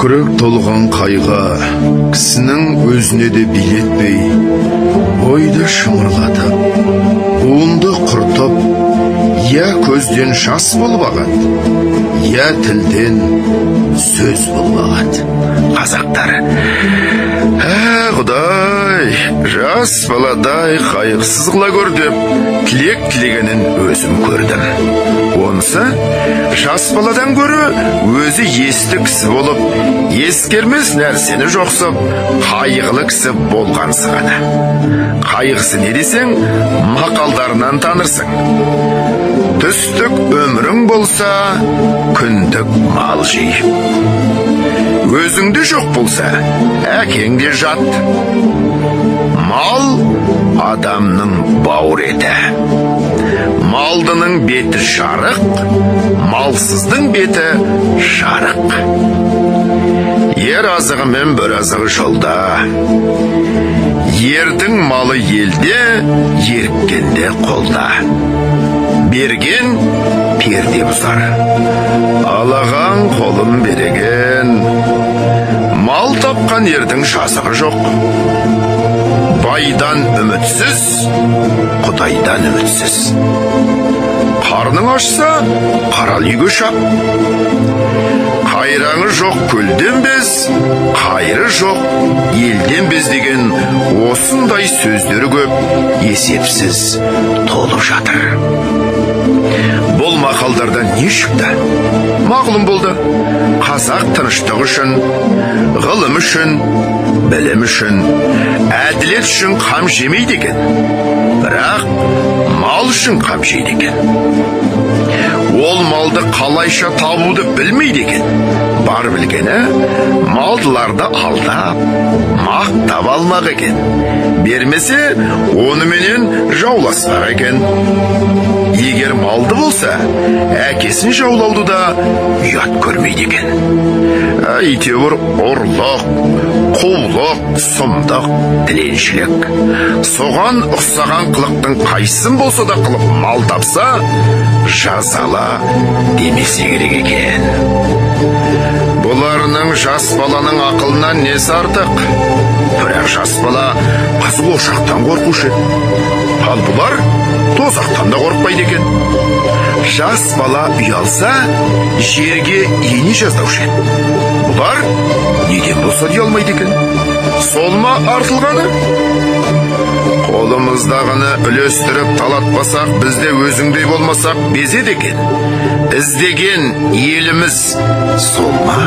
Көкірек толған қайға кісінің өзіне де билетпей, ойды шымырлатып, буынды құртып, я көзден жас болып ағады, я тілден сөз болып ағады. Қазақтар, Құдай, жас баладай қайғысыз қыла көр деп, тілек тілегенін өзім көрдім. Онысы жас баладан көрі өзі есті кісі болып, ескермес нәрсені жоқсып, қайғылы кісі болғансы ғана. Қайғысы не десең, мақалдарынан танырсың. Түстік өмірің болса, күндік мал жей. Өзіңде жоқ болса, әкеңде жат. Мал адамның бауыр еті. Малдының беті жарық, малсыздың беті жарық. Ер азығы мен бір азығы жолда. Ердің малы елде, еріккенде қолда. Берген перде бұзар, алаған қолын береген. Мал тапқан ердің жазығы жоқ. Байдан үмітсіз, Құдайдан үмітсіз. Қарның ашса, қарал үйге шап. Қайраңы жоқ көлден без, қайры жоқ елден без деген осындай сөздері көп, есепсіз толып жатыр. Бұл мақалдардан не шықты? Мағлұм болды. Қазақ тыныштық үшін, ғылым үшін, білім үшін, әділет үшін қам жемейді екен. Бірақ мал үшін қам жейді екен. Ол малды қалайша табуды білмейді екен. Бар білгені, малдыларды алдап, мақтап алмақ екен. Бермесе, оныменен жауласпақ екен. Егер малды болса, әкесін жаулауды да ұят көрмейді екен. Әйтеуір ұрлық, қулық, сұмдық, тіленшілік. Соған ұқсаған қылықтың қайсын болса да қылып мал тапса, жазала демесе керек екен. Бұларының жас баланың ақылынан несі артық? Бірақ жас бала қызыл ошақтан қорқушы. Ал бұлар тозақтан да қорқпайды екен. Жас бала ұялса, жерге ені жаздаушы. Бұлар неден болса дей алмайды екен. Сол ма артылғаны? Қолымыздағыны үлестіріп талатпасақ, бізде өзіңдей болмасақ безеді екен. Іздеген еліміз сол ма?